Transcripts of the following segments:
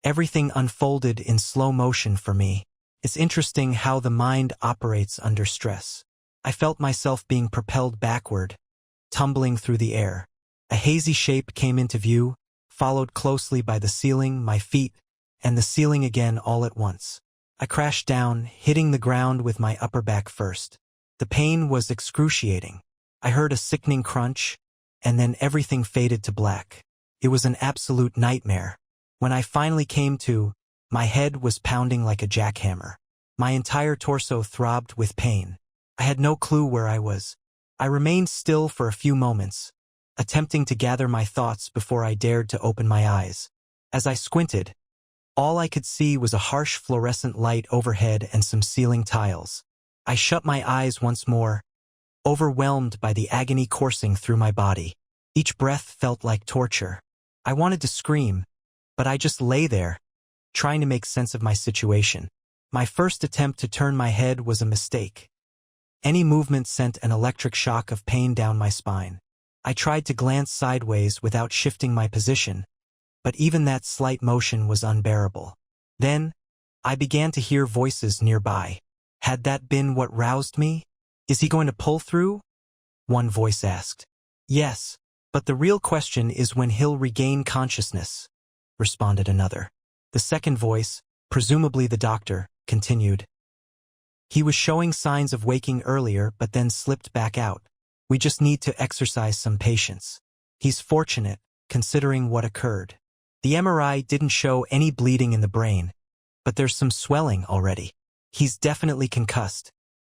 Everything unfolded in slow motion for me. It's interesting how the mind operates under stress. I felt myself being propelled backward, tumbling through the air. A hazy shape came into view, followed closely by the ceiling, my feet, and the ceiling again all at once. I crashed down, hitting the ground with my upper back first. The pain was excruciating. I heard a sickening crunch, and then everything faded to black. It was an absolute nightmare. When I finally came to, my head was pounding like a jackhammer. My entire torso throbbed with pain. I had no clue where I was. I remained still for a few moments, attempting to gather my thoughts before I dared to open my eyes. As I squinted, all I could see was a harsh fluorescent light overhead and some ceiling tiles. I shut my eyes once more, overwhelmed by the agony coursing through my body. Each breath felt like torture. I wanted to scream, but I just lay there, trying to make sense of my situation. My first attempt to turn my head was a mistake. Any movement sent an electric shock of pain down my spine. I tried to glance sideways without shifting my position, but even that slight motion was unbearable. Then, I began to hear voices nearby. Had that been what roused me? Is he going to pull through? One voice asked. Yes, but the real question is when he'll regain consciousness, responded another. The second voice, presumably the doctor, continued. He was showing signs of waking earlier but then slipped back out. We just need to exercise some patience. He's fortunate, considering what occurred. The MRI didn't show any bleeding in the brain, but there's some swelling already. He's definitely concussed,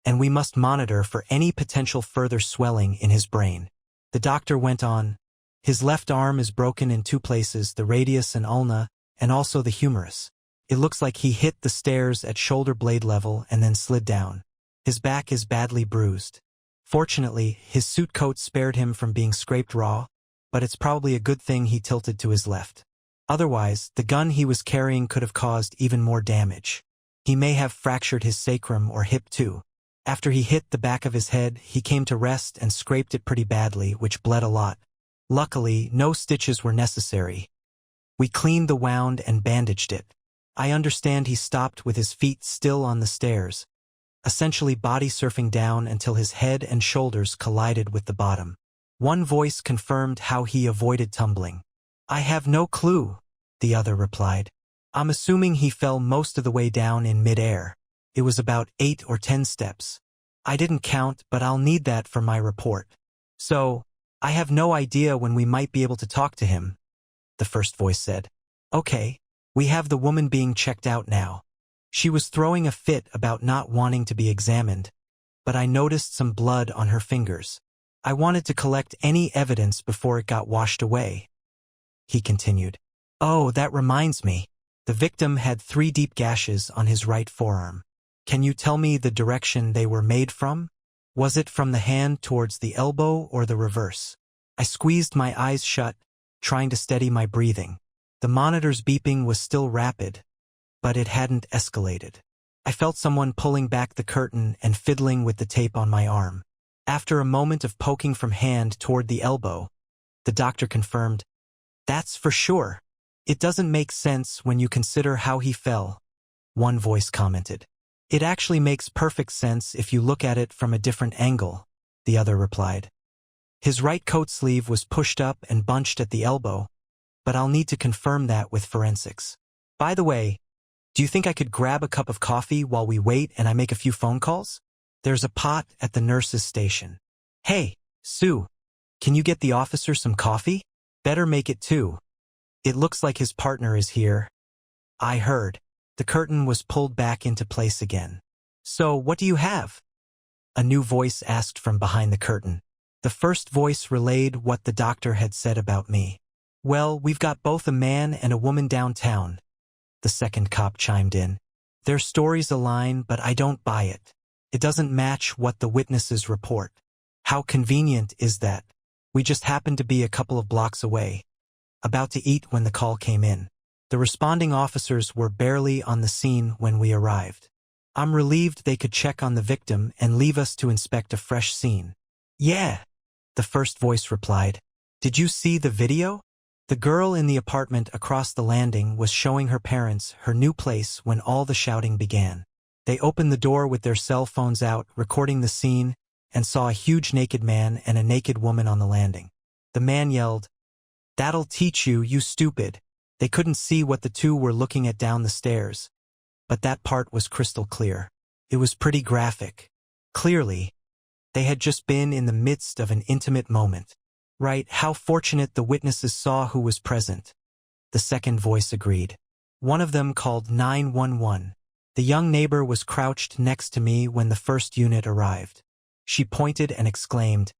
and we must monitor for any potential further swelling in his brain. The doctor went on. His left arm is broken in two places, the radius and ulna, and also the humerus. It looks like he hit the stairs at shoulder blade level and then slid down. His back is badly bruised. Fortunately, his suit coat spared him from being scraped raw, but it's probably a good thing he tilted to his left. Otherwise, the gun he was carrying could have caused even more damage. He may have fractured his sacrum or hip too. After he hit the back of his head, he came to rest and scraped it pretty badly, which bled a lot. Luckily, no stitches were necessary. We cleaned the wound and bandaged it. I understand he stopped with his feet still on the stairs, essentially body surfing down until his head and shoulders collided with the bottom. One voice confirmed how he avoided tumbling. I have no clue, the other replied. I'm assuming he fell most of the way down in midair. It was about 8 or 10 steps. I didn't count, but I'll need that for my report. So, I have no idea when we might be able to talk to him, the first voice said. Okay, we have the woman being checked out now. She was throwing a fit about not wanting to be examined, but I noticed some blood on her fingers. I wanted to collect any evidence before it got washed away. He continued. Oh, that reminds me. The victim had 3 deep gashes on his right forearm. Can you tell me the direction they were made from? Was it from the hand towards the elbow or the reverse? I squeezed my eyes shut, trying to steady my breathing. The monitor's beeping was still rapid, but it hadn't escalated. I felt someone pulling back the curtain and fiddling with the tape on my arm. After a moment of poking from hand toward the elbow, the doctor confirmed, That's for sure. It doesn't make sense when you consider how he fell, one voice commented. It actually makes perfect sense if you look at it from a different angle, the other replied. His right coat sleeve was pushed up and bunched at the elbow, but I'll need to confirm that with forensics. By the way, do you think I could grab a cup of coffee while we wait and I make a few phone calls? There's a pot at the nurse's station. Hey, Sue, can you get the officer some coffee? Better make it 2. It looks like his partner is here. I heard. The curtain was pulled back into place again. So, what do you have? A new voice asked from behind the curtain. The first voice relayed what the doctor had said about me. Well, we've got both a man and a woman downtown, the second cop chimed in. Their stories align, but I don't buy it. It doesn't match what the witnesses report. How convenient is that? We just happened to be a couple of blocks away, about to eat when the call came in. The responding officers were barely on the scene when we arrived. I'm relieved they could check on the victim and leave us to inspect a fresh scene. Yeah, the first voice replied. Did you see the video? The girl in the apartment across the landing was showing her parents her new place when all the shouting began. They opened the door with their cell phones out, recording the scene, and saw a huge naked man and a naked woman on the landing. The man yelled, "That'll teach you, you stupid." They couldn't see what the two were looking at down the stairs, but that part was crystal clear. It was pretty graphic. Clearly, they had just been in the midst of an intimate moment. Right, how fortunate the witnesses saw who was present. The second voice agreed. One of them called 911. The young neighbor was crouched next to me when the first unit arrived. She pointed and exclaimed,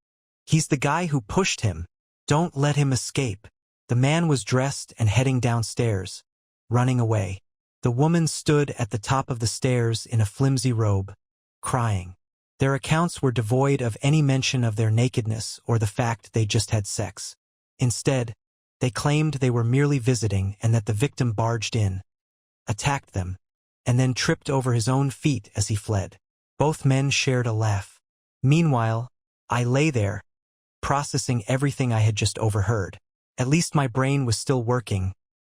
"He's the guy who pushed him. Don't let him escape." The man was dressed and heading downstairs, running away. The woman stood at the top of the stairs in a flimsy robe, crying. Their accounts were devoid of any mention of their nakedness or the fact they just had sex. Instead, they claimed they were merely visiting and that the victim barged in, attacked them, and then tripped over his own feet as he fled. Both men shared a laugh. Meanwhile, I lay there, processing everything I had just overheard. At least my brain was still working,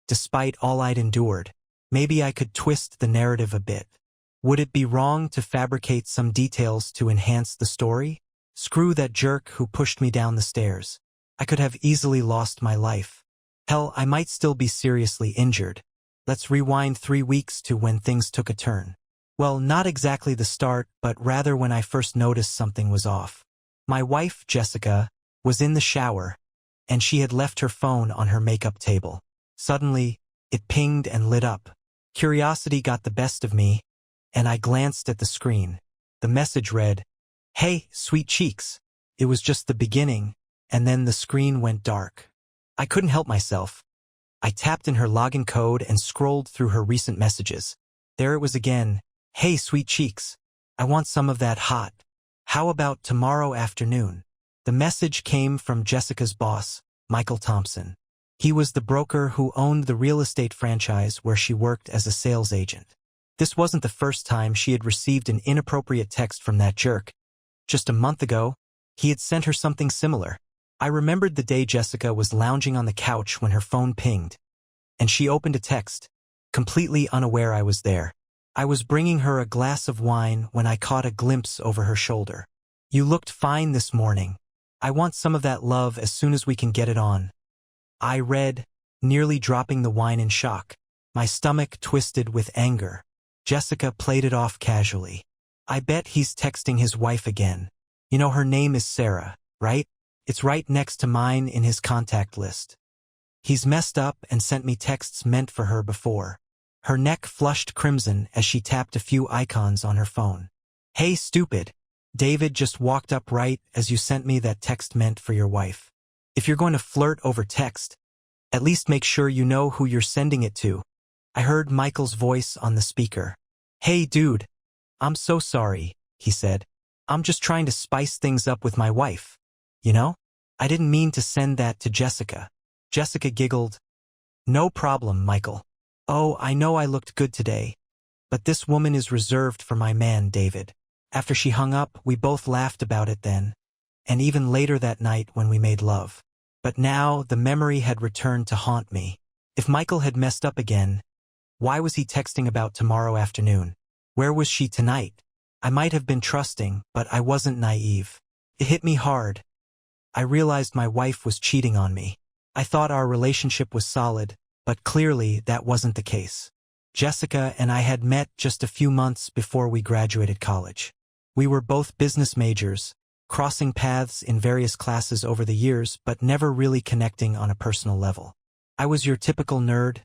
despite all I'd endured. Maybe I could twist the narrative a bit. Would it be wrong to fabricate some details to enhance the story? Screw that jerk who pushed me down the stairs. I could have easily lost my life. Hell, I might still be seriously injured. Let's rewind 3 weeks to when things took a turn. Well, not exactly the start, but rather when I first noticed something was off. My wife, Jessica, was in the shower, and she had left her phone on her makeup table. Suddenly, it pinged and lit up. Curiosity got the best of me, and I glanced at the screen. The message read, "Hey, sweet cheeks." It was just the beginning, and then the screen went dark. I couldn't help myself. I tapped in her login code and scrolled through her recent messages. There it was again. "Hey, sweet cheeks. I want some of that hot. How about tomorrow afternoon?" The message came from Jessica's boss, Michael Thompson. He was the broker who owned the real estate franchise where she worked as a sales agent. This wasn't the first time she had received an inappropriate text from that jerk. Just a month ago, he had sent her something similar. I remembered the day Jessica was lounging on the couch when her phone pinged, and she opened a text, completely unaware I was there. I was bringing her a glass of wine when I caught a glimpse over her shoulder. "You looked fine this morning. I want some of that love as soon as we can get it on." I read, nearly dropping the wine in shock. My stomach twisted with anger. Jessica played it off casually. "I bet he's texting his wife again. You know her name is Sarah, right? It's right next to mine in his contact list. He's messed up and sent me texts meant for her before." Her neck flushed crimson as she tapped a few icons on her phone. "Hey, stupid. David just walked up right as you sent me that text meant for your wife. If you're going to flirt over text, at least make sure you know who you're sending it to." I heard Michael's voice on the speaker. "Hey, dude. I'm so sorry," he said. "I'm just trying to spice things up with my wife. You know? I didn't mean to send that to Jessica." Jessica giggled. "No problem, Michael. Oh, I know I looked good today, but this woman is reserved for my man, David." After she hung up, we both laughed about it then, and even later that night when we made love. But now the memory had returned to haunt me. If Michael had messed up again, why was he texting about tomorrow afternoon? Where was she tonight? I might have been trusting, but I wasn't naive. It hit me hard. I realized my wife was cheating on me. I thought our relationship was solid, but clearly that wasn't the case. Jessica and I had met just a few months before we graduated college. We were both business majors, crossing paths in various classes over the years, but never really connecting on a personal level. I was your typical nerd,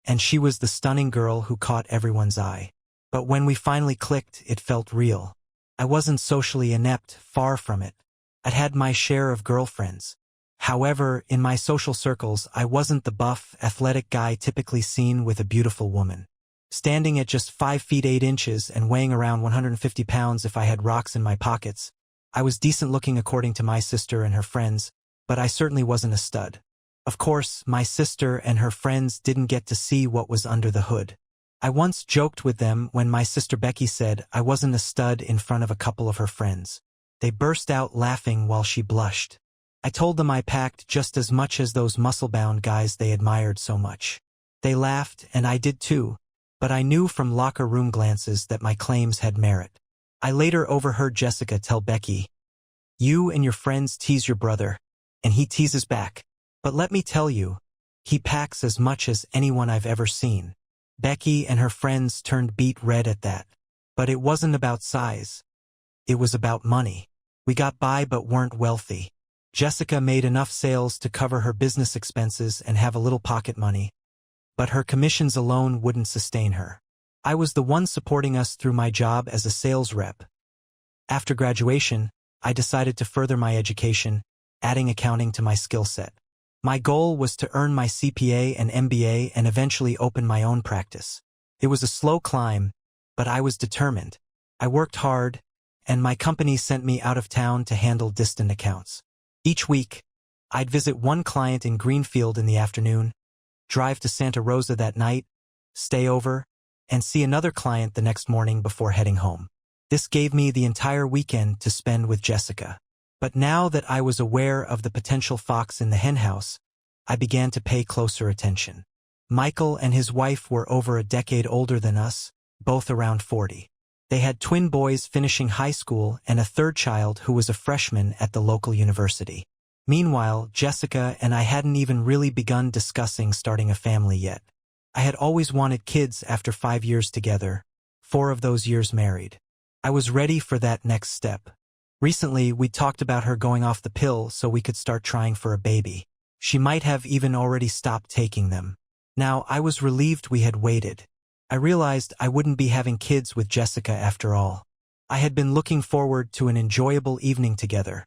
and she was the stunning girl who caught everyone's eye. But when we finally clicked, it felt real. I wasn't socially inept, far from it. I'd had my share of girlfriends. However, in my social circles, I wasn't the buff, athletic guy typically seen with a beautiful woman. Standing at just 5 feet 8 inches and weighing around 150 pounds if I had rocks in my pockets, I was decent looking according to my sister and her friends, but I certainly wasn't a stud. Of course, my sister and her friends didn't get to see what was under the hood. I once joked with them when my sister Becky said I wasn't a stud in front of a couple of her friends. They burst out laughing while she blushed. I told them I packed just as much as those muscle-bound guys they admired so much. They laughed, and I did too, but I knew from locker room glances that my claims had merit. I later overheard Jessica tell Becky, "You and your friends tease your brother, and he teases back. But let me tell you, he packs as much as anyone I've ever seen." Becky and her friends turned beet red at that. But it wasn't about size. It was about money. We got by but weren't wealthy. Jessica made enough sales to cover her business expenses and have a little pocket money, but her commissions alone wouldn't sustain her. I was the one supporting us through my job as a sales rep. After graduation, I decided to further my education, adding accounting to my skill set. My goal was to earn my CPA and MBA and eventually open my own practice. It was a slow climb, but I was determined. I worked hard, and my company sent me out of town to handle distant accounts. Each week, I'd visit one client in Greenfield in the afternoon, drive to Santa Rosa that night, stay over, and see another client the next morning before heading home. This gave me the entire weekend to spend with Jessica. But now that I was aware of the potential fox in the henhouse, I began to pay closer attention. Michael and his wife were over a decade older than us, both around 40. They had twin boys finishing high school and a third child who was a freshman at the local university. Meanwhile, Jessica and I hadn't even really begun discussing starting a family yet. I had always wanted kids after 5 years together, 4 of those years married. I was ready for that next step. Recently, we talked about her going off the pill so we could start trying for a baby. She might have even already stopped taking them. Now, I was relieved we had waited. I realized I wouldn't be having kids with Jessica after all. I had been looking forward to an enjoyable evening together,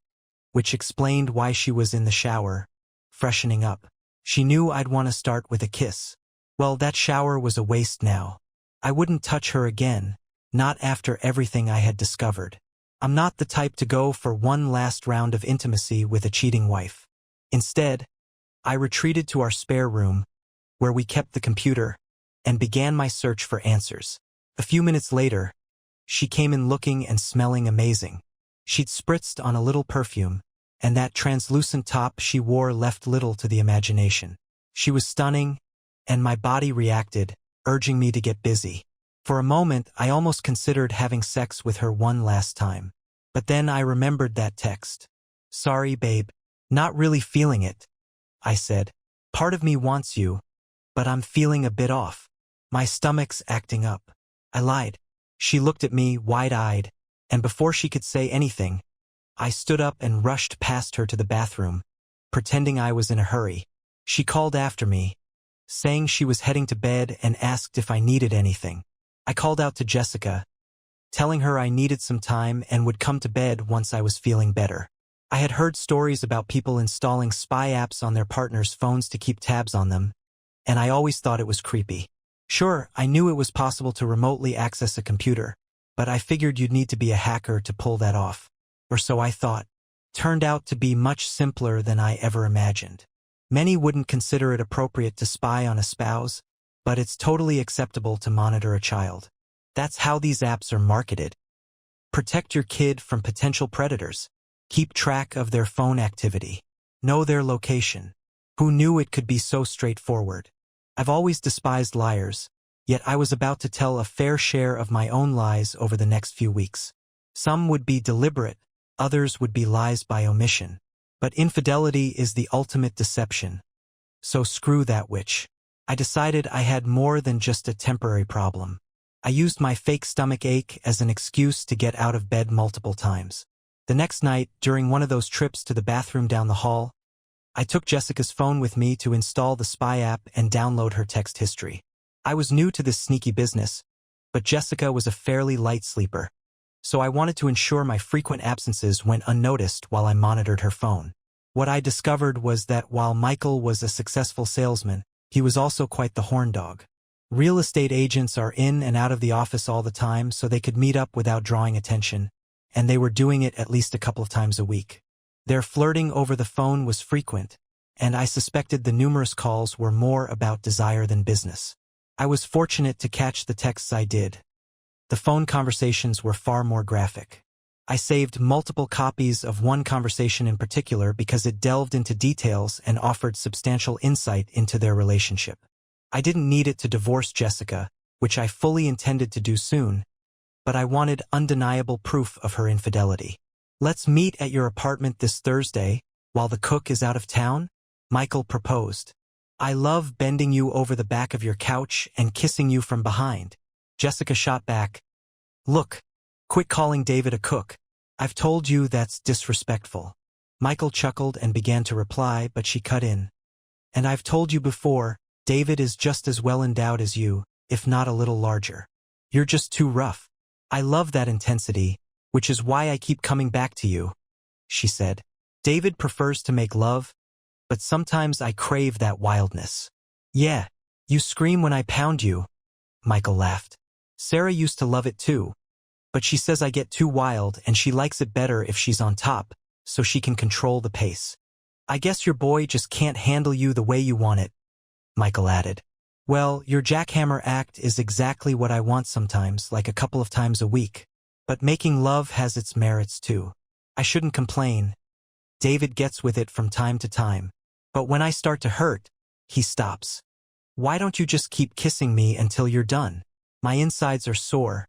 which explained why she was in the shower, freshening up. She knew I'd want to start with a kiss. Well, that shower was a waste now. I wouldn't touch her again, not after everything I had discovered. I'm not the type to go for one last round of intimacy with a cheating wife. Instead, I retreated to our spare room, where we kept the computer, and began my search for answers. A few minutes later, she came in looking and smelling amazing. She'd spritzed on a little perfume, and that translucent top she wore left little to the imagination. She was stunning, and my body reacted, urging me to get busy. For a moment, I almost considered having sex with her one last time. But then I remembered that text. "Sorry, babe. Not really feeling it," I said. "Part of me wants you, but I'm feeling a bit off. My stomach's acting up." I lied. She looked at me wide-eyed, and before she could say anything, I stood up and rushed past her to the bathroom, pretending I was in a hurry. She called after me, saying she was heading to bed and asked if I needed anything. I called out to Jessica, telling her I needed some time and would come to bed once I was feeling better. I had heard stories about people installing spy apps on their partners' phones to keep tabs on them, and I always thought it was creepy. Sure, I knew it was possible to remotely access a computer, but I figured you'd need to be a hacker to pull that off. Or so I thought. Turned out to be much simpler than I ever imagined. Many wouldn't consider it appropriate to spy on a spouse, but it's totally acceptable to monitor a child. That's how these apps are marketed. Protect your kid from potential predators. Keep track of their phone activity. Know their location. Who knew it could be so straightforward? I've always despised liars, yet I was about to tell a fair share of my own lies over the next few weeks. Some would be deliberate, others would be lies by omission. But infidelity is the ultimate deception. So screw that witch. I decided I had more than just a temporary problem. I used my fake stomach ache as an excuse to get out of bed multiple times. The next night, during one of those trips to the bathroom down the hall, I took Jessica's phone with me to install the spy app and download her text history. I was new to this sneaky business, but Jessica was a fairly light sleeper, so I wanted to ensure my frequent absences went unnoticed while I monitored her phone. What I discovered was that while Michael was a successful salesman, he was also quite the horn dog. Real estate agents are in and out of the office all the time so they could meet up without drawing attention, and they were doing it at least a couple of times a week. Their flirting over the phone was frequent, and I suspected the numerous calls were more about desire than business. I was fortunate to catch the texts I did. The phone conversations were far more graphic. I saved multiple copies of one conversation in particular because it delved into details and offered substantial insight into their relationship. I didn't need it to divorce Jessica, which I fully intended to do soon, but I wanted undeniable proof of her infidelity. "Let's meet at your apartment this Thursday, while the cook is out of town," Michael proposed. "I love bending you over the back of your couch and kissing you from behind." Jessica shot back, "Look, quit calling David a cook. I've told you that's disrespectful." Michael chuckled and began to reply, but she cut in. "And I've told you before, David is just as well endowed as you, if not a little larger. You're just too rough. I love that intensity, which is why I keep coming back to you," she said. "David prefers to make love, but sometimes I crave that wildness." "Yeah, you scream when I pound you," Michael laughed. "Sarah used to love it too, but she says I get too wild and she likes it better if she's on top, so she can control the pace. I guess your boy just can't handle you the way you want it," Michael added. "Well, your jackhammer act is exactly what I want sometimes, like a couple of times a week. But making love has its merits too. I shouldn't complain. David gets with it from time to time. But when I start to hurt, he stops. Why don't you just keep kissing me until you're done? My insides are sore,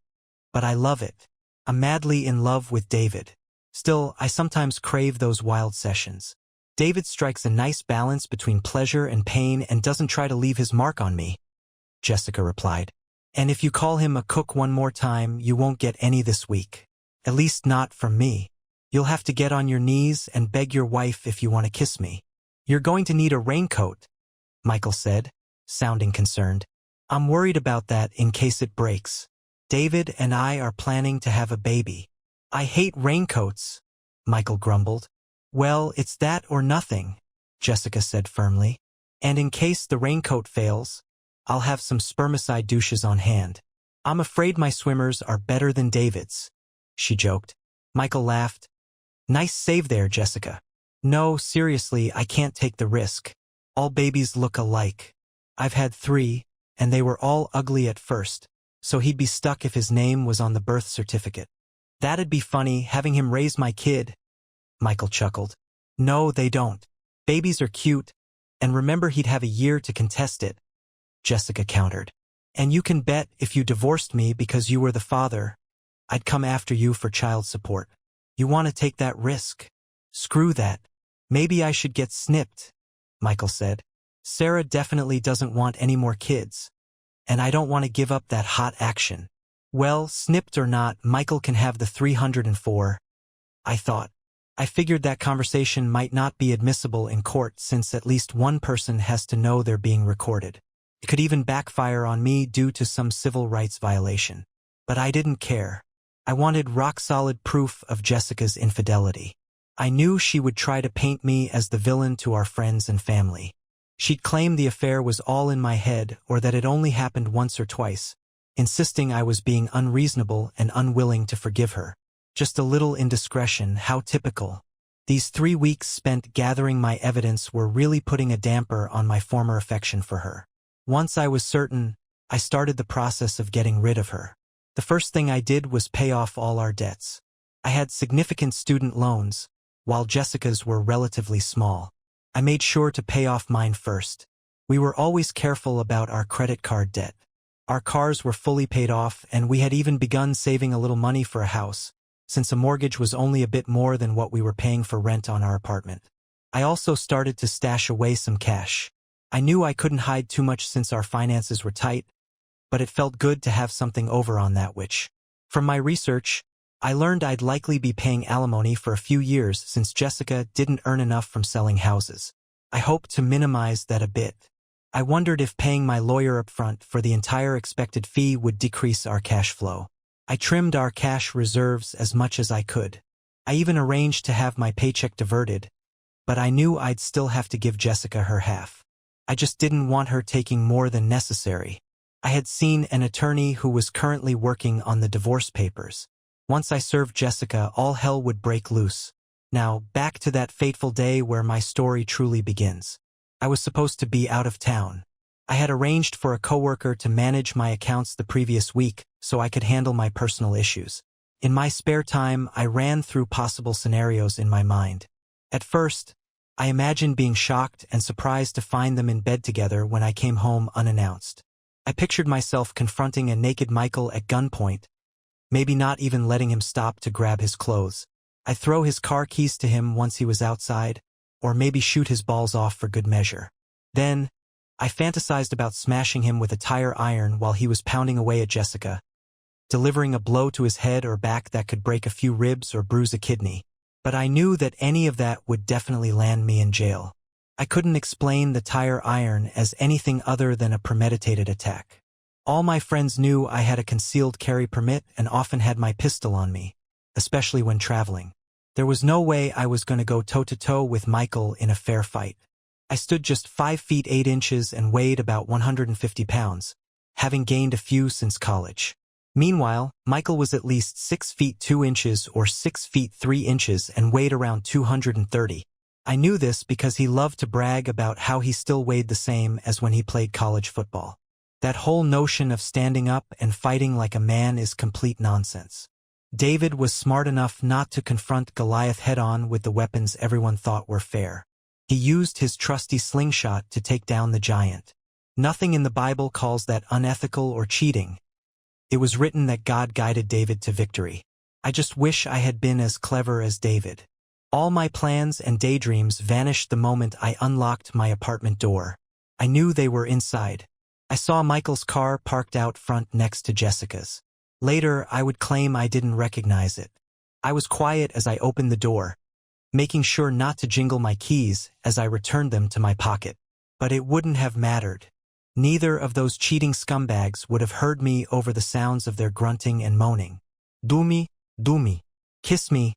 but I love it. I'm madly in love with David. Still, I sometimes crave those wild sessions. David strikes a nice balance between pleasure and pain and doesn't try to leave his mark on me," Jessica replied. "And if you call him a cook one more time, you won't get any this week. At least not from me. You'll have to get on your knees and beg your wife if you want to kiss me." "You're going to need a raincoat," Michael said, sounding concerned. "I'm worried about that in case it breaks. David and I are planning to have a baby." "I hate raincoats," Michael grumbled. "Well, it's that or nothing," Jessica said firmly. "And in case the raincoat fails, I'll have some spermicide douches on hand. I'm afraid my swimmers are better than David's," she joked. Michael laughed. "Nice save there, Jessica." "No, seriously, I can't take the risk. All babies look alike. I've had 3, and they were all ugly at first, so he'd be stuck if his name was on the birth certificate." "That'd be funny, having him raise my kid," Michael chuckled. "No, they don't. Babies are cute, and remember he'd have a year to contest it," Jessica countered. "And you can bet if you divorced me because you were the father, I'd come after you for child support. You want to take that risk?" "Screw that. Maybe I should get snipped," Michael said. "Sarah definitely doesn't want any more kids, and I don't want to give up that hot action." "Well, snipped or not, Michael can have the 304, I thought. I figured that conversation might not be admissible in court since at least one person has to know they're being recorded. It could even backfire on me due to some civil rights violation. But I didn't care. I wanted rock-solid proof of Jessica's infidelity. I knew she would try to paint me as the villain to our friends and family. She'd claim the affair was all in my head or that it only happened once or twice, insisting I was being unreasonable and unwilling to forgive her. Just a little indiscretion, how typical. These 3 weeks spent gathering my evidence were really putting a damper on my former affection for her. Once I was certain, I started the process of getting rid of her. The first thing I did was pay off all our debts. I had significant student loans, while Jessica's were relatively small. I made sure to pay off mine first. We were always careful about our credit card debt. Our cars were fully paid off, and we had even begun saving a little money for a house, since a mortgage was only a bit more than what we were paying for rent on our apartment. I also started to stash away some cash. I knew I couldn't hide too much since our finances were tight, but it felt good to have something over on that which. From my research, I learned I'd likely be paying alimony for a few years since Jessica didn't earn enough from selling houses. I hoped to minimize that a bit. I wondered if paying my lawyer upfront for the entire expected fee would decrease our cash flow. I trimmed our cash reserves as much as I could. I even arranged to have my paycheck diverted, but I knew I'd still have to give Jessica her half. I just didn't want her taking more than necessary. I had seen an attorney who was currently working on the divorce papers. Once I served Jessica, all hell would break loose. Now, back to that fateful day where my story truly begins. I was supposed to be out of town. I had arranged for a coworker to manage my accounts the previous week so I could handle my personal issues. In my spare time, I ran through possible scenarios in my mind. At first, I imagined being shocked and surprised to find them in bed together when I came home unannounced. I pictured myself confronting a naked Michael at gunpoint, maybe not even letting him stop to grab his clothes. I'd throw his car keys to him once he was outside, or maybe shoot his balls off for good measure. Then, I fantasized about smashing him with a tire iron while he was pounding away at Jessica, delivering a blow to his head or back that could break a few ribs or bruise a kidney. But I knew that any of that would definitely land me in jail. I couldn't explain the tire iron as anything other than a premeditated attack. All my friends knew I had a concealed carry permit and often had my pistol on me, especially when traveling. There was no way I was going to go toe-to-toe with Michael in a fair fight. I stood just 5 feet 8 inches and weighed about 150 pounds, having gained a few since college. Meanwhile, Michael was at least 6 feet 2 inches or 6 feet 3 inches and weighed around 230. I knew this because he loved to brag about how he still weighed the same as when he played college football. That whole notion of standing up and fighting like a man is complete nonsense. David was smart enough not to confront Goliath head-on with the weapons everyone thought were fair. He used his trusty slingshot to take down the giant. Nothing in the Bible calls that unethical or cheating. It was written that God guided David to victory. I just wish I had been as clever as David. All my plans and daydreams vanished the moment I unlocked my apartment door. I knew they were inside. I saw Michael's car parked out front next to Jessica's. Later, I would claim I didn't recognize it. I was quiet as I opened the door, making sure not to jingle my keys as I returned them to my pocket. But it wouldn't have mattered. Neither of those cheating scumbags would have heard me over the sounds of their grunting and moaning. Do me, kiss me.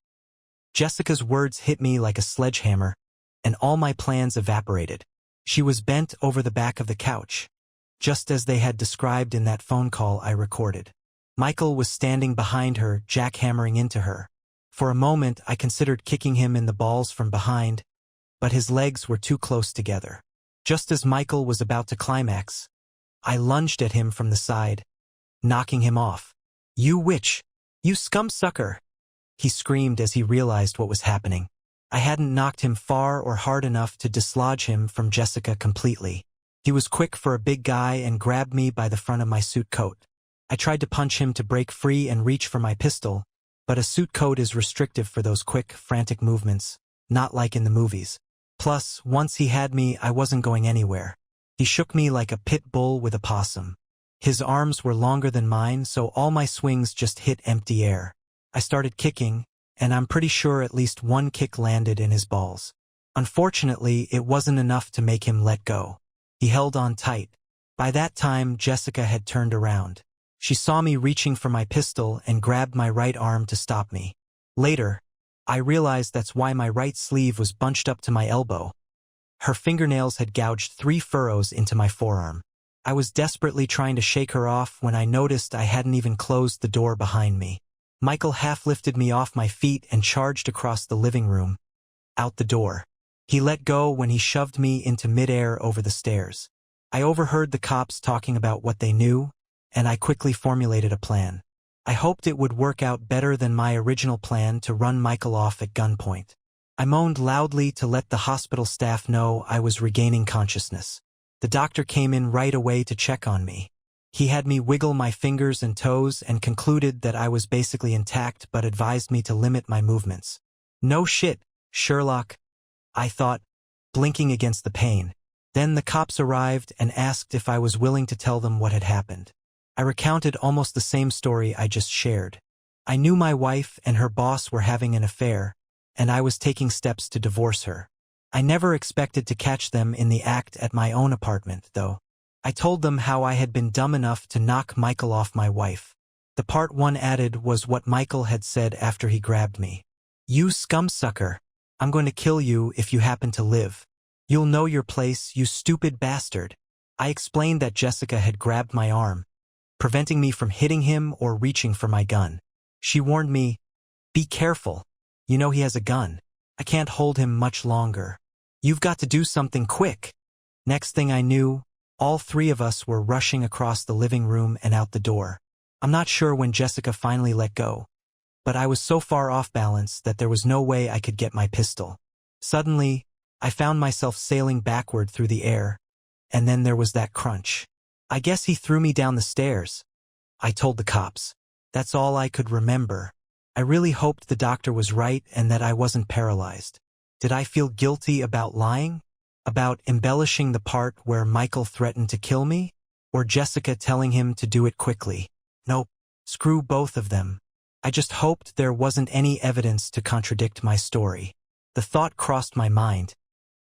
Jessica's words hit me like a sledgehammer, and all my plans evaporated. She was bent over the back of the couch, just as they had described in that phone call I recorded. Michael was standing behind her, jackhammering into her. For a moment, I considered kicking him in the balls from behind, but his legs were too close together. Just as Michael was about to climax, I lunged at him from the side, knocking him off. "You witch! You scum-sucker!" he screamed as he realized what was happening. I hadn't knocked him far or hard enough to dislodge him from Jessica completely. He was quick for a big guy and grabbed me by the front of my suit coat. I tried to punch him to break free and reach for my pistol, but a suit coat is restrictive for those quick, frantic movements, not like in the movies. Plus, once he had me, I wasn't going anywhere. He shook me like a pit bull with a possum. His arms were longer than mine, so all my swings just hit empty air. I started kicking, and I'm pretty sure at least one kick landed in his balls. Unfortunately, it wasn't enough to make him let go. He held on tight. By that time, Jessica had turned around. She saw me reaching for my pistol and grabbed my right arm to stop me. Later, I realized that's why my right sleeve was bunched up to my elbow. Her fingernails had gouged 3 furrows into my forearm. I was desperately trying to shake her off when I noticed I hadn't even closed the door behind me. Michael half lifted me off my feet and charged across the living room, out the door. He let go when he shoved me into midair over the stairs. I overheard the cops talking about what they knew, and I quickly formulated a plan. I hoped it would work out better than my original plan to run Michael off at gunpoint. I moaned loudly to let the hospital staff know I was regaining consciousness. The doctor came in right away to check on me. He had me wiggle my fingers and toes and concluded that I was basically intact but advised me to limit my movements. "No shit, Sherlock," I thought, blinking against the pain. Then the cops arrived and asked if I was willing to tell them what had happened. I recounted almost the same story I just shared. I knew my wife and her boss were having an affair, and I was taking steps to divorce her. I never expected to catch them in the act at my own apartment, though. I told them how I had been dumb enough to knock Michael off my wife. The part one added was what Michael had said after he grabbed me. "You scumsucker. I'm going to kill you if you happen to live. You'll know your place, you stupid bastard." I explained that Jessica had grabbed my arm, preventing me from hitting him or reaching for my gun. She warned me, "Be careful. You know he has a gun. I can't hold him much longer. You've got to do something quick." Next thing I knew, all 3 of us were rushing across the living room and out the door. I'm not sure when Jessica finally let go, but I was so far off balance that there was no way I could get my pistol. Suddenly, I found myself sailing backward through the air, and then there was that crunch. I guess he threw me down the stairs. I told the cops. That's all I could remember. I really hoped the doctor was right and that I wasn't paralyzed. Did I feel guilty about lying? About embellishing the part where Michael threatened to kill me? Or Jessica telling him to do it quickly? Nope. Screw both of them. I just hoped there wasn't any evidence to contradict my story. The thought crossed my mind.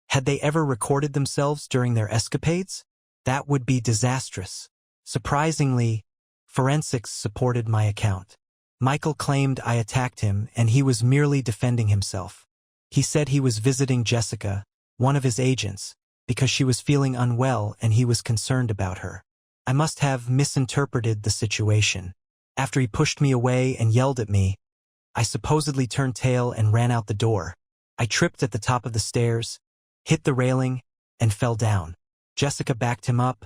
Had they ever recorded themselves during their escapades? That would be disastrous. Surprisingly, forensics supported my account. Michael claimed I attacked him and he was merely defending himself. He said he was visiting Jessica, one of his agents, because she was feeling unwell and he was concerned about her. I must have misinterpreted the situation. After he pushed me away and yelled at me, I supposedly turned tail and ran out the door. I tripped at the top of the stairs, hit the railing, and fell down. Jessica backed him up,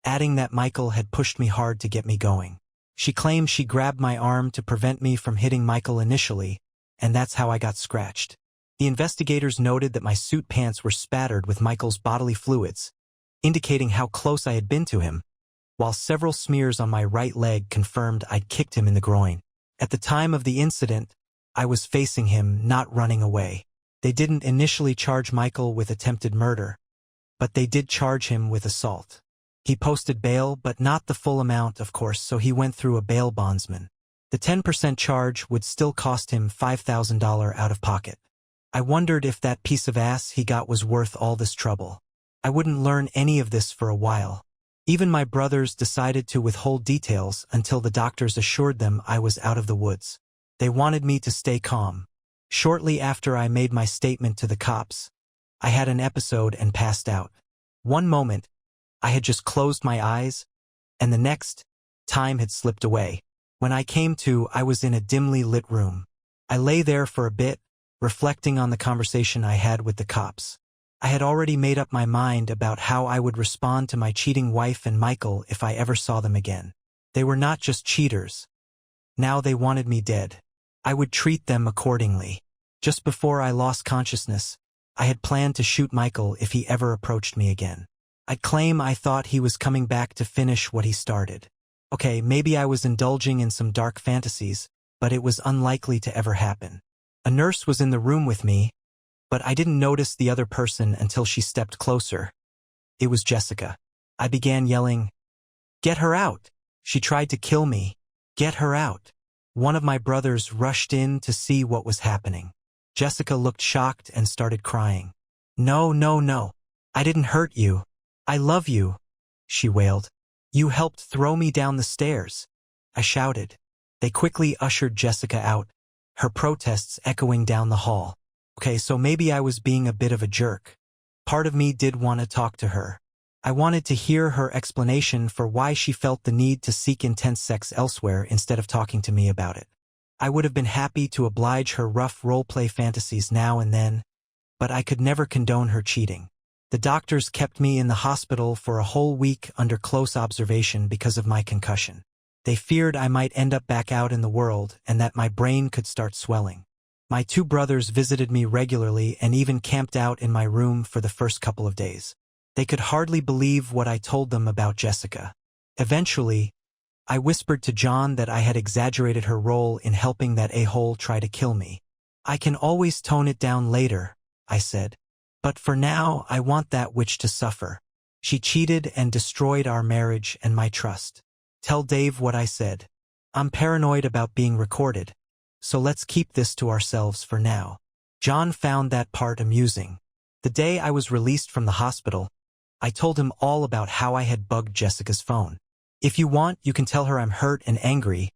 adding that Michael had pushed me hard to get me going. She claimed she grabbed my arm to prevent me from hitting Michael initially, and that's how I got scratched. The investigators noted that my suit pants were spattered with Michael's bodily fluids, indicating how close I had been to him, while several smears on my right leg confirmed I'd kicked him in the groin. At the time of the incident, I was facing him, not running away. They didn't initially charge Michael with attempted murder, but they did charge him with assault. He posted bail, but not the full amount, of course, so he went through a bail bondsman. The 10% charge would still cost him $5,000 out of pocket. I wondered if that piece of ass he got was worth all this trouble. I wouldn't learn any of this for a while. Even my brothers decided to withhold details until the doctors assured them I was out of the woods. They wanted me to stay calm. Shortly after I made my statement to the cops, I had an episode and passed out. One moment, I had just closed my eyes, and the next, time had slipped away. When I came to, I was in a dimly lit room. I lay there for a bit, reflecting on the conversation I had with the cops. I had already made up my mind about how I would respond to my cheating wife and Michael if I ever saw them again. They were not just cheaters. Now they wanted me dead. I would treat them accordingly. Just before I lost consciousness, I had planned to shoot Michael if he ever approached me again. I'd claim I thought he was coming back to finish what he started. Okay, maybe I was indulging in some dark fantasies, but it was unlikely to ever happen. A nurse was in the room with me, but I didn't notice the other person until she stepped closer. It was Jessica. I began yelling, "Get her out! She tried to kill me. Get her out!" One of my brothers rushed in to see what was happening. Jessica looked shocked and started crying. "No, no, no. I didn't hurt you. I love you," she wailed. "You helped throw me down the stairs," I shouted. They quickly ushered Jessica out, her protests echoing down the hall. Okay, so maybe I was being a bit of a jerk. Part of me did want to talk to her. I wanted to hear her explanation for why she felt the need to seek intense sex elsewhere instead of talking to me about it. I would have been happy to oblige her rough role-play fantasies now and then, but I could never condone her cheating. The doctors kept me in the hospital for a whole week under close observation because of my concussion. They feared I might end up back out in the world and that my brain could start swelling. My two brothers visited me regularly and even camped out in my room for the first couple of days. They could hardly believe what I told them about Jessica. Eventually, I whispered to John that I had exaggerated her role in helping that a-hole try to kill me. "I can always tone it down later," I said. "But for now, I want that witch to suffer. She cheated and destroyed our marriage and my trust. Tell Dave what I said. I'm paranoid about being recorded, so let's keep this to ourselves for now." John found that part amusing. The day I was released from the hospital, I told him all about how I had bugged Jessica's phone. "If you want, you can tell her I'm hurt and angry,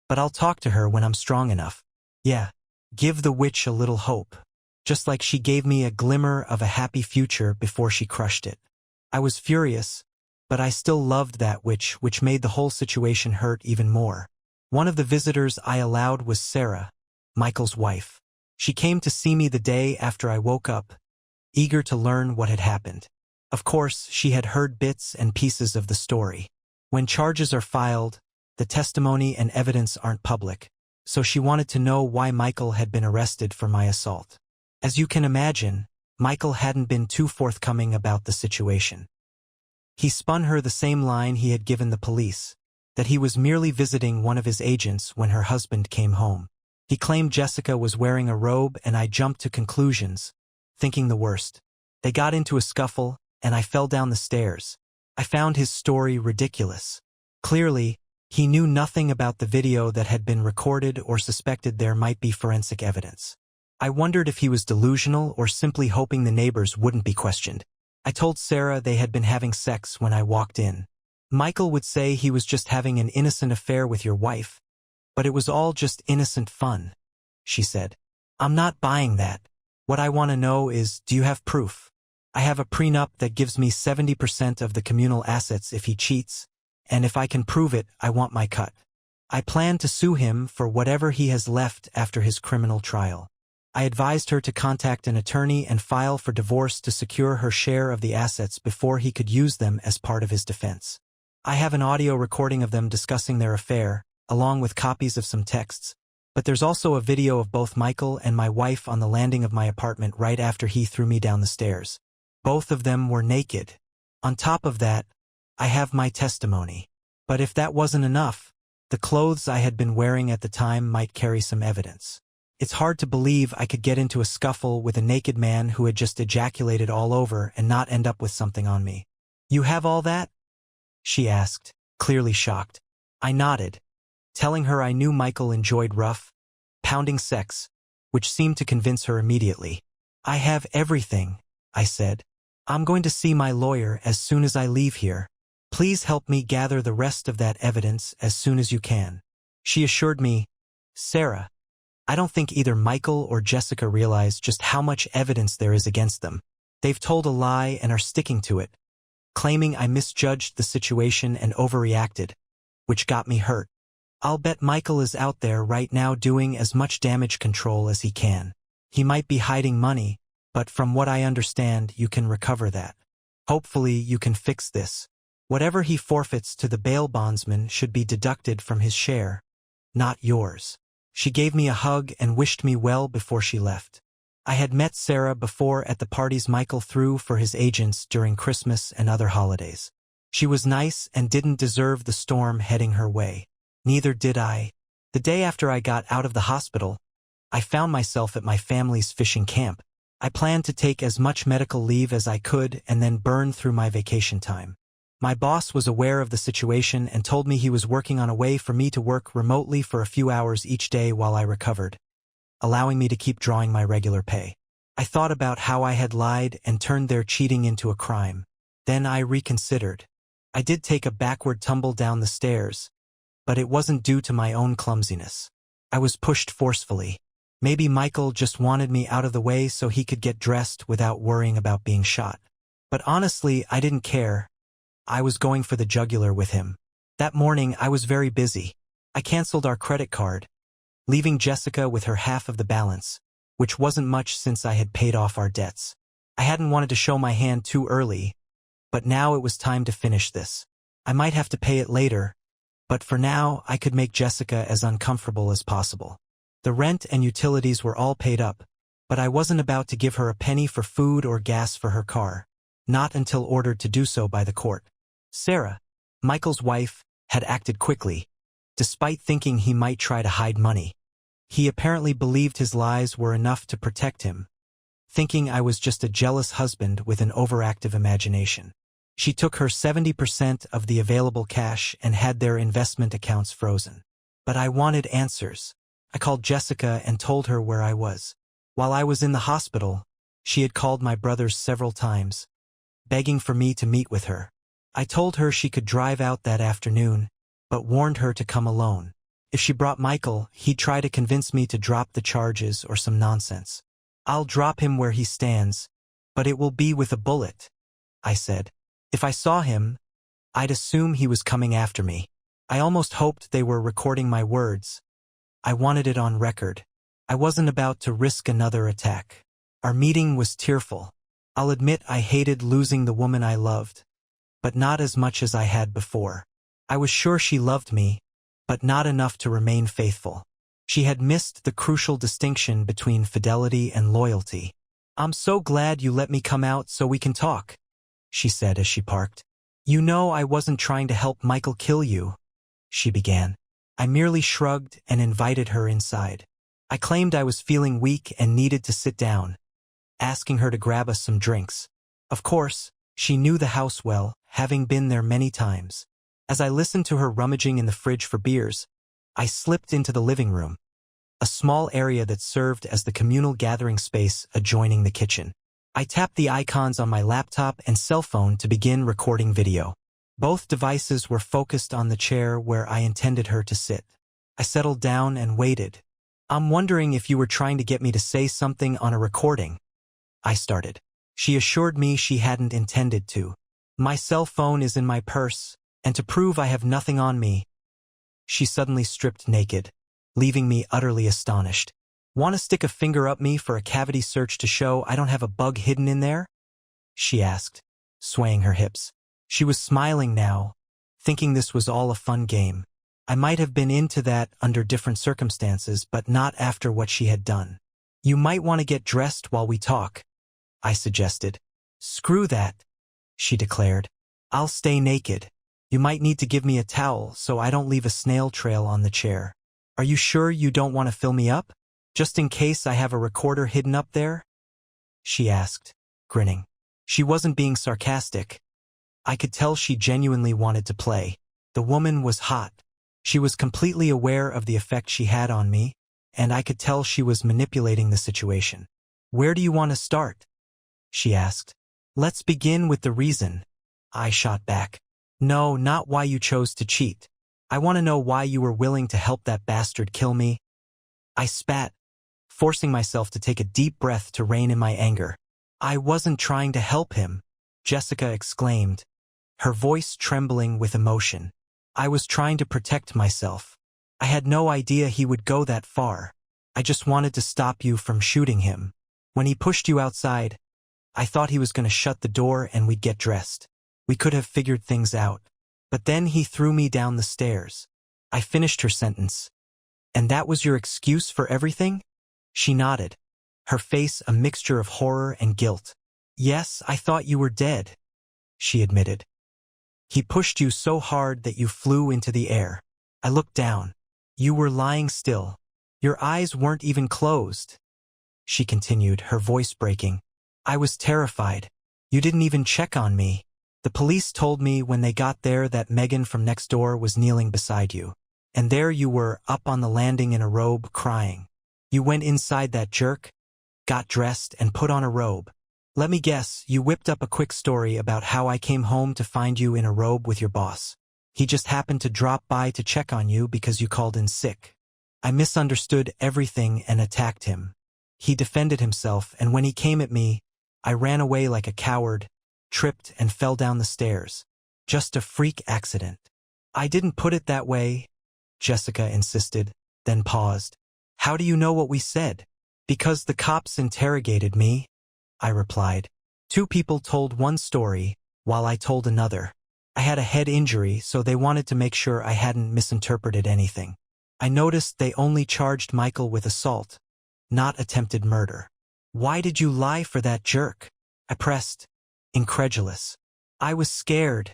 but I'll talk to her when I'm strong enough. Yeah, give the witch a little hope. Just like she gave me a glimmer of a happy future before she crushed it." I was furious, but I still loved that witch, which made the whole situation hurt even more. One of the visitors I allowed was Sarah, Michael's wife. She came to see me the day after I woke up, eager to learn what had happened. Of course, she had heard bits and pieces of the story. When charges are filed, the testimony and evidence aren't public, so she wanted to know why Michael had been arrested for my assault. As you can imagine, Michael hadn't been too forthcoming about the situation. He spun her the same line he had given the police, that he was merely visiting one of his agents when her husband came home. He claimed Jessica was wearing a robe, and I jumped to conclusions, thinking the worst. They got into a scuffle, and I fell down the stairs. I found his story ridiculous. Clearly, he knew nothing about the video that had been recorded or suspected there might be forensic evidence. I wondered if he was delusional or simply hoping the neighbors wouldn't be questioned. I told Sarah they had been having sex when I walked in. Michael would say he was just having an innocent affair with your wife, but it was all just innocent fun, she said. I'm not buying that. What I want to know is, do you have proof? I have a prenup that gives me 70% of the communal assets if he cheats, and if I can prove it, I want my cut. I plan to sue him for whatever he has left after his criminal trial. I advised her to contact an attorney and file for divorce to secure her share of the assets before he could use them as part of his defense. I have an audio recording of them discussing their affair, along with copies of some texts, but there's also a video of both Michael and my wife on the landing of my apartment right after he threw me down the stairs. Both of them were naked. On top of that, I have my testimony. But if that wasn't enough, the clothes I had been wearing at the time might carry some evidence. It's hard to believe I could get into a scuffle with a naked man who had just ejaculated all over and not end up with something on me. You have all that? She asked, clearly shocked. I nodded, telling her I knew Michael enjoyed rough, pounding sex, which seemed to convince her immediately. I have everything, I said. I'm going to see my lawyer as soon as I leave here. Please help me gather the rest of that evidence as soon as you can. She assured me, Sarah, I don't think either Michael or Jessica realize just how much evidence there is against them. They've told a lie and are sticking to it, claiming I misjudged the situation and overreacted, which got me hurt. I'll bet Michael is out there right now doing as much damage control as he can. He might be hiding money, but from what I understand, you can recover that. Hopefully you can fix this. Whatever he forfeits to the bail bondsman should be deducted from his share, not yours. She gave me a hug and wished me well before she left. I had met Sarah before at the parties Michael threw for his agents during Christmas and other holidays. She was nice and didn't deserve the storm heading her way. Neither did I. The day after I got out of the hospital, I found myself at my family's fishing camp. I planned to take as much medical leave as I could and then burn through my vacation time. My boss was aware of the situation and told me he was working on a way for me to work remotely for a few hours each day while I recovered, allowing me to keep drawing my regular pay. I thought about how I had lied and turned their cheating into a crime. Then I reconsidered. I did take a backward tumble down the stairs, but it wasn't due to my own clumsiness. I was pushed forcefully. Maybe Michael just wanted me out of the way so he could get dressed without worrying about being shot. But honestly, I didn't care. I was going for the jugular with him. That morning, I was very busy. I canceled our credit card, leaving Jessica with her half of the balance, which wasn't much since I had paid off our debts. I hadn't wanted to show my hand too early, but now it was time to finish this. I might have to pay it later, but for now, I could make Jessica as uncomfortable as possible. The rent and utilities were all paid up, but I wasn't about to give her a penny for food or gas for her car, not until ordered to do so by the court. Sarah, Michael's wife, had acted quickly, despite thinking he might try to hide money. He apparently believed his lies were enough to protect him, thinking I was just a jealous husband with an overactive imagination. She took her 70% of the available cash and had their investment accounts frozen. But I wanted answers. I called Jessica and told her where I was. While I was in the hospital, she had called my brothers several times, begging for me to meet with her. I told her she could drive out that afternoon, but warned her to come alone. If she brought Michael, he'd try to convince me to drop the charges or some nonsense. I'll drop him where he stands, but it will be with a bullet, I said. If I saw him, I'd assume he was coming after me. I almost hoped they were recording my words. I wanted it on record. I wasn't about to risk another attack. Our meeting was tearful. I'll admit I hated losing the woman I loved, but not as much as I had before. I was sure she loved me, but not enough to remain faithful. She had missed the crucial distinction between fidelity and loyalty. "I'm so glad you let me come out so we can talk," she said as she parked. "You know I wasn't trying to help Michael kill you," she began. I merely shrugged and invited her inside. I claimed I was feeling weak and needed to sit down, asking her to grab us some drinks. Of course, she knew the house well, having been there many times. As I listened to her rummaging in the fridge for beers, I slipped into the living room, a small area that served as the communal gathering space adjoining the kitchen. I tapped the icons on my laptop and cell phone to begin recording video. Both devices were focused on the chair where I intended her to sit. I settled down and waited. "I'm wondering if you were trying to get me to say something on a recording," I started. She assured me she hadn't intended to. "My cell phone is in my purse, and to prove I have nothing on me." She suddenly stripped naked, leaving me utterly astonished. "Want to stick a finger up me for a cavity search to show I don't have a bug hidden in there?" she asked, swaying her hips. She was smiling now, thinking this was all a fun game. I might have been into that under different circumstances, but not after what she had done. "You might want to get dressed while we talk," I suggested. "Screw that," she declared. "I'll stay naked. You might need to give me a towel so I don't leave a snail trail on the chair. Are you sure you don't want to fill me up? Just in case I have a recorder hidden up there?" she asked, grinning. She wasn't being sarcastic. I could tell she genuinely wanted to play. The woman was hot. She was completely aware of the effect she had on me, and I could tell she was manipulating the situation. "Where do you want to start?" she asked. "Let's begin with the reason," I shot back. "No, not why you chose to cheat. I want to know why you were willing to help that bastard kill me." I spat, forcing myself to take a deep breath to rein in my anger. "I wasn't trying to help him," Jessica exclaimed, her voice trembling with emotion. "I was trying to protect myself. I had no idea he would go that far. I just wanted to stop you from shooting him. When he pushed you outside, I thought he was going to shut the door and we'd get dressed. We could have figured things out. But then he threw me down the stairs." I finished her sentence. "And that was your excuse for everything?" She nodded, her face a mixture of horror and guilt. "Yes, I thought you were dead," she admitted. "He pushed you so hard that you flew into the air." I looked down. "You were lying still. Your eyes weren't even closed," she continued, her voice breaking. "I was terrified. You didn't even check on me. The police told me when they got there that Megan from next door was kneeling beside you. And there you were, up on the landing in a robe, crying. You went inside that jerk, got dressed, and put on a robe. Let me guess, you whipped up a quick story about how I came home to find you in a robe with your boss. He just happened to drop by to check on you because you called in sick. I misunderstood everything and attacked him. He defended himself, and when he came at me, I ran away like a coward, tripped and fell down the stairs. Just a freak accident." "I didn't put it that way," Jessica insisted, then paused. "How do you know what we said?" "Because the cops interrogated me," I replied. "Two people told one story, while I told another. I had a head injury, so they wanted to make sure I hadn't misinterpreted anything. I noticed they only charged Michael with assault, not attempted murder." "Why did you lie for that jerk?" I pressed, incredulous. "I was scared,"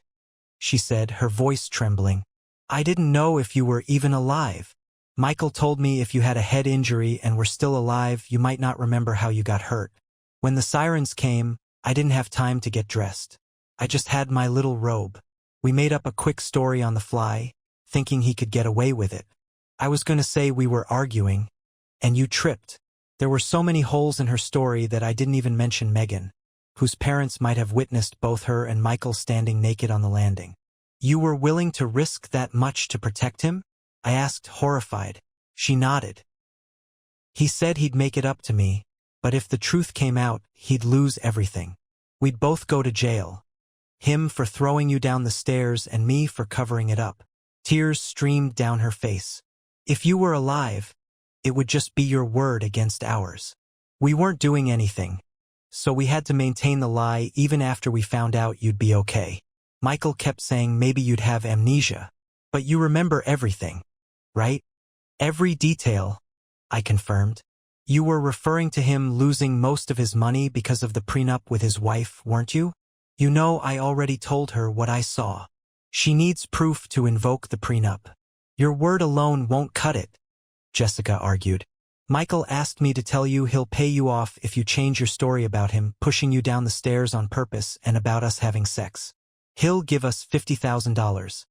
she said, her voice trembling. "I didn't know if you were even alive. Michael told me if you had a head injury and were still alive, you might not remember how you got hurt. When the sirens came, I didn't have time to get dressed. I just had my little robe. We made up a quick story on the fly, thinking he could get away with it. I was going to say we were arguing, and you tripped." There were so many holes in her story that I didn't even mention Megan, whose parents might have witnessed both her and Michael standing naked on the landing. "You were willing to risk that much to protect him?" I asked, horrified. She nodded. "He said he'd make it up to me, but if the truth came out, he'd lose everything. We'd both go to jail. Him for throwing you down the stairs and me for covering it up." Tears streamed down her face. "If you were alive, it would just be your word against ours. We weren't doing anything, so we had to maintain the lie even after we found out you'd be okay. Michael kept saying maybe you'd have amnesia. But you remember everything, right? Every detail." I confirmed. You were referring to him losing most of his money because of the prenup with his wife, weren't you? You know, I already told her what I saw. She needs proof to invoke the prenup. Your word alone won't cut it, Jessica argued. Michael asked me to tell you he'll pay you off if you change your story about him pushing you down the stairs on purpose and about us having sex. He'll give us $50,000.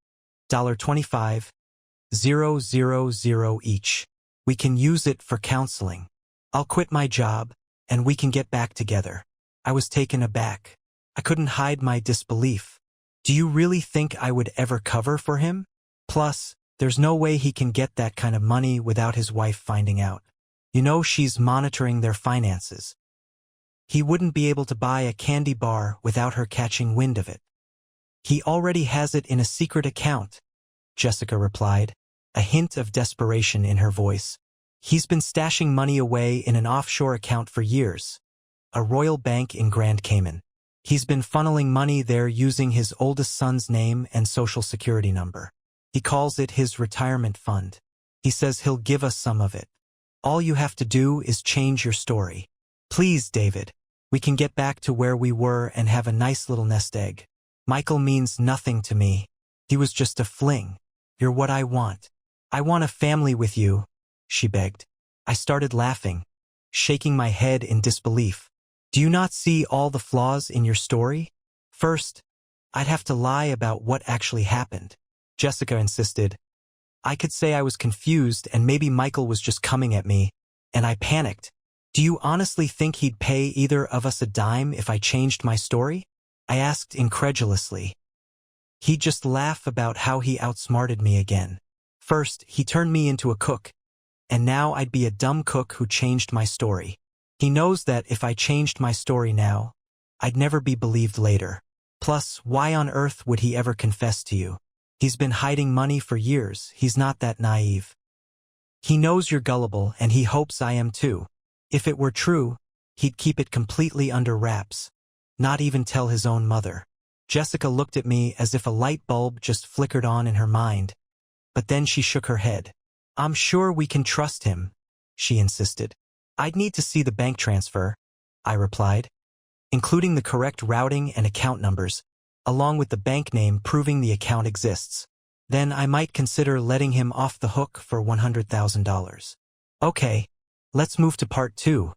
$25,000 each. We can use it for counseling. I'll quit my job, and we can get back together. I was taken aback. I couldn't hide my disbelief. Do you really think I would ever cover for him? Plus, there's no way he can get that kind of money without his wife finding out. You know she's monitoring their finances. He wouldn't be able to buy a candy bar without her catching wind of it. He already has it in a secret account, Jessica replied, a hint of desperation in her voice. He's been stashing money away in an offshore account for years, a royal bank in Grand Cayman. He's been funneling money there using his oldest son's name and social security number. He calls it his retirement fund. He says he'll give us some of it. All you have to do is change your story. Please, David. We can get back to where we were and have a nice little nest egg. Michael means nothing to me. He was just a fling. You're what I want. I want a family with you, she begged. I started laughing, shaking my head in disbelief. Do you not see all the flaws in your story? First, I'd have to lie about what actually happened. Jessica insisted. I could say I was confused and maybe Michael was just coming at me, and I panicked. Do you honestly think he'd pay either of us a dime if I changed my story? I asked incredulously. He'd just laugh about how he outsmarted me again. First, he turned me into a cook, and now I'd be a dumb cook who changed my story. He knows that if I changed my story now, I'd never be believed later. Plus, why on earth would he ever confess to you? He's been hiding money for years. He's not that naive. He knows you're gullible, and he hopes I am too. If it were true, he'd keep it completely under wraps. Not even tell his own mother. Jessica looked at me as if a light bulb just flickered on in her mind. But then she shook her head. I'm sure we can trust him, she insisted. I'd need to see the bank transfer, I replied, including the correct routing and account numbers, along with the bank name proving the account exists. Then I might consider letting him off the hook for $100,000. Okay, let's move to part 2,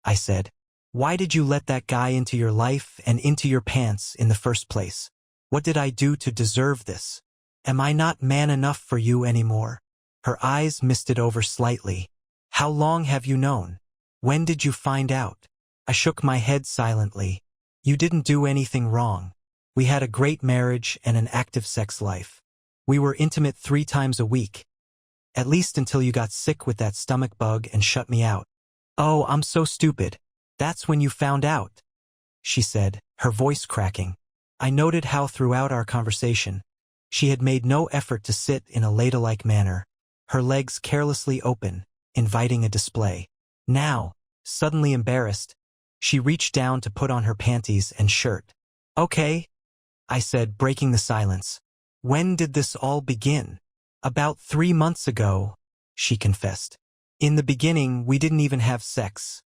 I said. Why did you let that guy into your life and into your pants in the first place? What did I do to deserve this? Am I not man enough for you anymore? Her eyes misted over slightly. How long have you known? When did you find out? I shook my head silently. You didn't do anything wrong. We had a great marriage and an active sex life. We were intimate 3 times a week. At least until you got sick with that stomach bug and shut me out. Oh, I'm so stupid. That's when you found out, she said, her voice cracking. I noted how throughout our conversation, she had made no effort to sit in a ladle-like manner, her legs carelessly open, inviting a display. Now, suddenly embarrassed, she reached down to put on her panties and shirt. Okay, I said, breaking the silence. When did this all begin? About 3 months ago, she confessed. In the beginning, we didn't even have sex.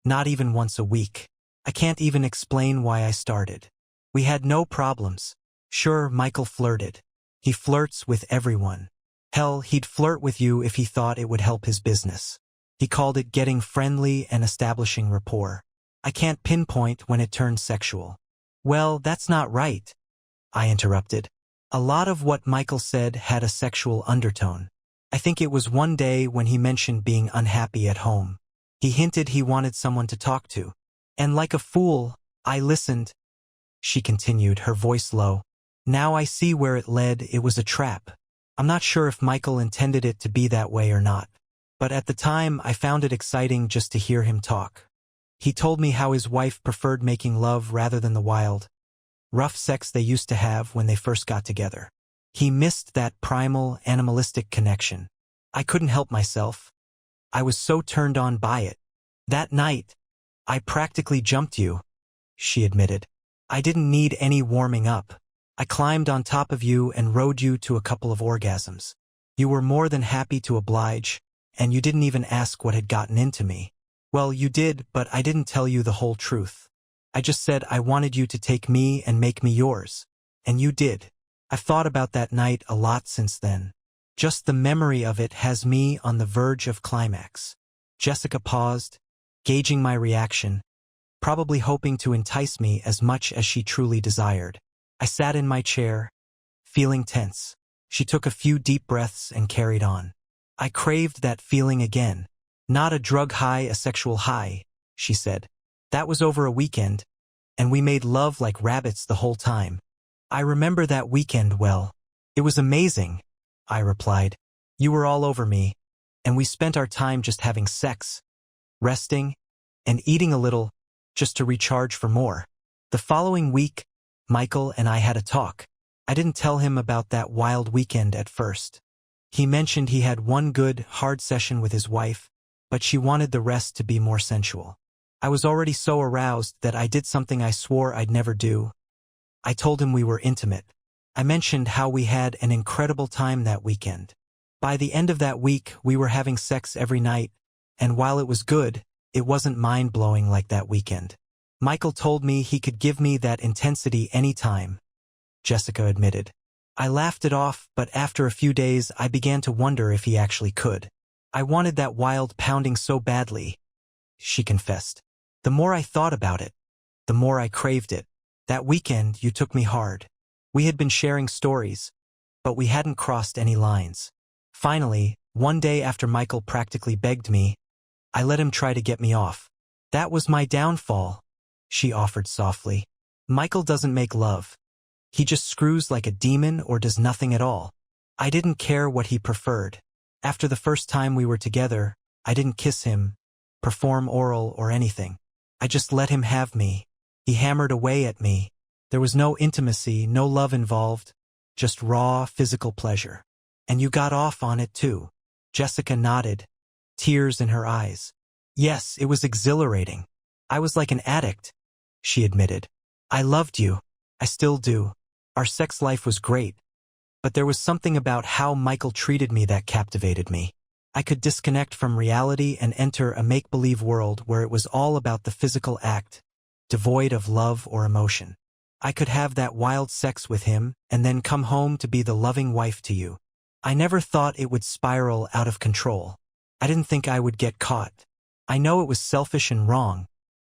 Not even once a week. I can't even explain why I started. We had no problems. Sure, Michael flirted. He flirts with everyone. Hell, he'd flirt with you if he thought it would help his business. He called it getting friendly and establishing rapport. I can't pinpoint when it turned sexual. Well, that's not right, I interrupted. A lot of what Michael said had a sexual undertone. I think it was one day when he mentioned being unhappy at home. He hinted he wanted someone to talk to. And like a fool, I listened. She continued, her voice low. Now I see where it led. It was a trap. I'm not sure if Michael intended it to be that way or not. But at the time, I found it exciting just to hear him talk. He told me how his wife preferred making love rather than the wild, rough sex they used to have when they first got together. He missed that primal, animalistic connection. I couldn't help myself. I was so turned on by it. That night, I practically jumped you, she admitted. I didn't need any warming up. I climbed on top of you and rode you to a couple of orgasms. You were more than happy to oblige, and you didn't even ask what had gotten into me. Well, you did, but I didn't tell you the whole truth. I just said I wanted you to take me and make me yours. And you did. I've thought about that night a lot since then. Just the memory of it has me on the verge of climax. Jessica paused, gauging my reaction, probably hoping to entice me as much as she truly desired. I sat in my chair, feeling tense. She took a few deep breaths and carried on. I craved that feeling again. Not a drug high, a sexual high, she said. That was over a weekend, and we made love like rabbits the whole time. I remember that weekend well. It was amazing, I replied. You were all over me, and we spent our time just having sex, resting, and eating a little, just to recharge for more. The following week, Michael and I had a talk. I didn't tell him about that wild weekend at first. He mentioned he had one good, hard session with his wife, but she wanted the rest to be more sensual. I was already so aroused that I did something I swore I'd never do. I told him we were intimate. I mentioned how we had an incredible time that weekend. By the end of that week, we were having sex every night, and while it was good, it wasn't mind-blowing like that weekend. Michael told me he could give me that intensity anytime, Jessica admitted. I laughed it off, but after a few days I began to wonder if he actually could. I wanted that wild pounding so badly, she confessed. The more I thought about it, the more I craved it. That weekend you took me hard. We had been sharing stories, but we hadn't crossed any lines. Finally, one day after Michael practically begged me, I let him try to get me off. That was my downfall, she offered softly. Michael doesn't make love. He just screws like a demon or does nothing at all. I didn't care what he preferred. After the first time we were together, I didn't kiss him, perform oral or anything. I just let him have me. He hammered away at me. There was no intimacy, no love involved, just raw physical pleasure. And you got off on it too. Jessica nodded, tears in her eyes. Yes, it was exhilarating. I was like an addict, she admitted. I loved you. I still do. Our sex life was great. But there was something about how Michael treated me that captivated me. I could disconnect from reality and enter a make-believe world where it was all about the physical act, devoid of love or emotion. I could have that wild sex with him and then come home to be the loving wife to you. I never thought it would spiral out of control. I didn't think I would get caught. I know it was selfish and wrong,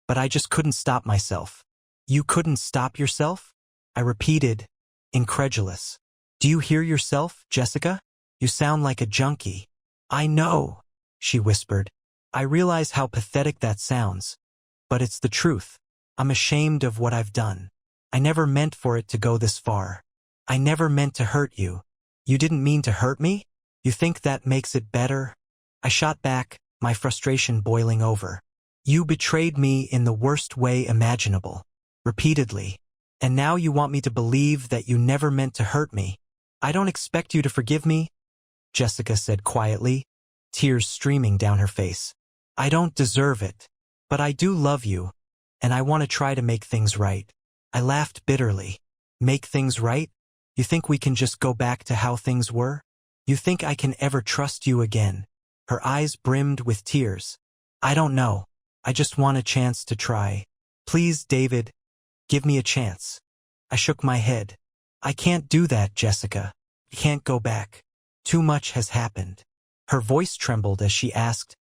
but I just couldn't stop myself. You couldn't stop yourself? I repeated, incredulous. Do you hear yourself, Jessica? You sound like a junkie. I know, she whispered. I realize how pathetic that sounds, but it's the truth. I'm ashamed of what I've done. I never meant for it to go this far. I never meant to hurt you. You didn't mean to hurt me? You think that makes it better? I shot back, my frustration boiling over. You betrayed me in the worst way imaginable, repeatedly. And now you want me to believe that you never meant to hurt me. I don't expect you to forgive me, Jessica said quietly, tears streaming down her face. I don't deserve it, but I do love you, and I want to try to make things right. I laughed bitterly. Make things right? You think we can just go back to how things were? You think I can ever trust you again? Her eyes brimmed with tears. I don't know. I just want a chance to try. Please, David, give me a chance. I shook my head. I can't do that, Jessica. I can't go back. Too much has happened. Her voice trembled as she asked,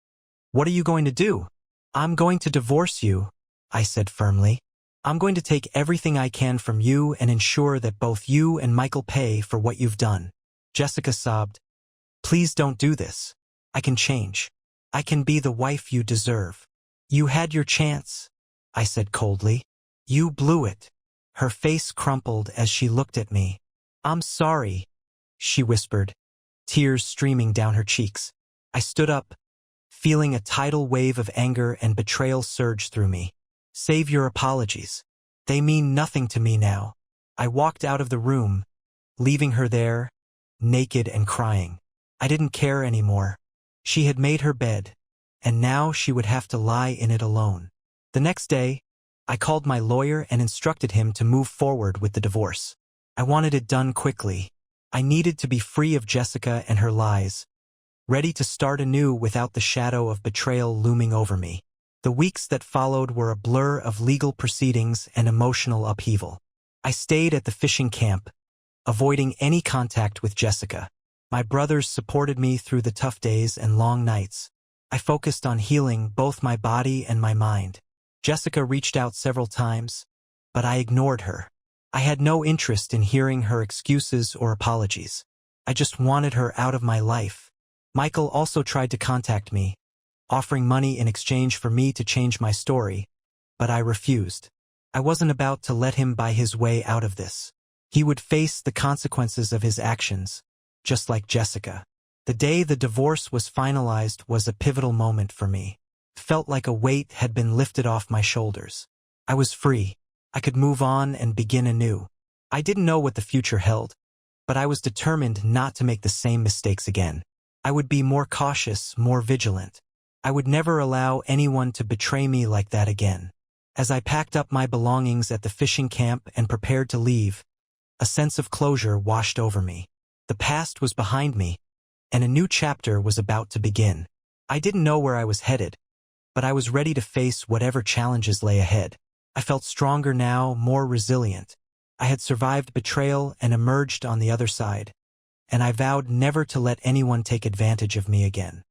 What are you going to do? I'm going to divorce you, I said firmly. I'm going to take everything I can from you and ensure that both you and Michael pay for what you've done. Jessica sobbed. Please don't do this. I can change. I can be the wife you deserve. You had your chance, I said coldly. You blew it. Her face crumpled as she looked at me. I'm sorry, she whispered, tears streaming down her cheeks. I stood up, feeling a tidal wave of anger and betrayal surge through me. Save your apologies. They mean nothing to me now. I walked out of the room, leaving her there, naked and crying. I didn't care anymore. She had made her bed, and now she would have to lie in it alone. The next day, I called my lawyer and instructed him to move forward with the divorce. I wanted it done quickly. I needed to be free of Jessica and her lies, ready to start anew without the shadow of betrayal looming over me. The weeks that followed were a blur of legal proceedings and emotional upheaval. I stayed at the fishing camp, avoiding any contact with Jessica. My brothers supported me through the tough days and long nights. I focused on healing both my body and my mind. Jessica reached out several times, but I ignored her. I had no interest in hearing her excuses or apologies. I just wanted her out of my life. Michael also tried to contact me, offering money in exchange for me to change my story, but I refused. I wasn't about to let him buy his way out of this. He would face the consequences of his actions, just like Jessica. The day the divorce was finalized was a pivotal moment for me. It felt like a weight had been lifted off my shoulders. I was free. I could move on and begin anew. I didn't know what the future held, but I was determined not to make the same mistakes again. I would be more cautious, more vigilant. I would never allow anyone to betray me like that again. As I packed up my belongings at the fishing camp and prepared to leave, a sense of closure washed over me. The past was behind me, and a new chapter was about to begin. I didn't know where I was headed, but I was ready to face whatever challenges lay ahead. I felt stronger now, more resilient. I had survived betrayal and emerged on the other side, and I vowed never to let anyone take advantage of me again.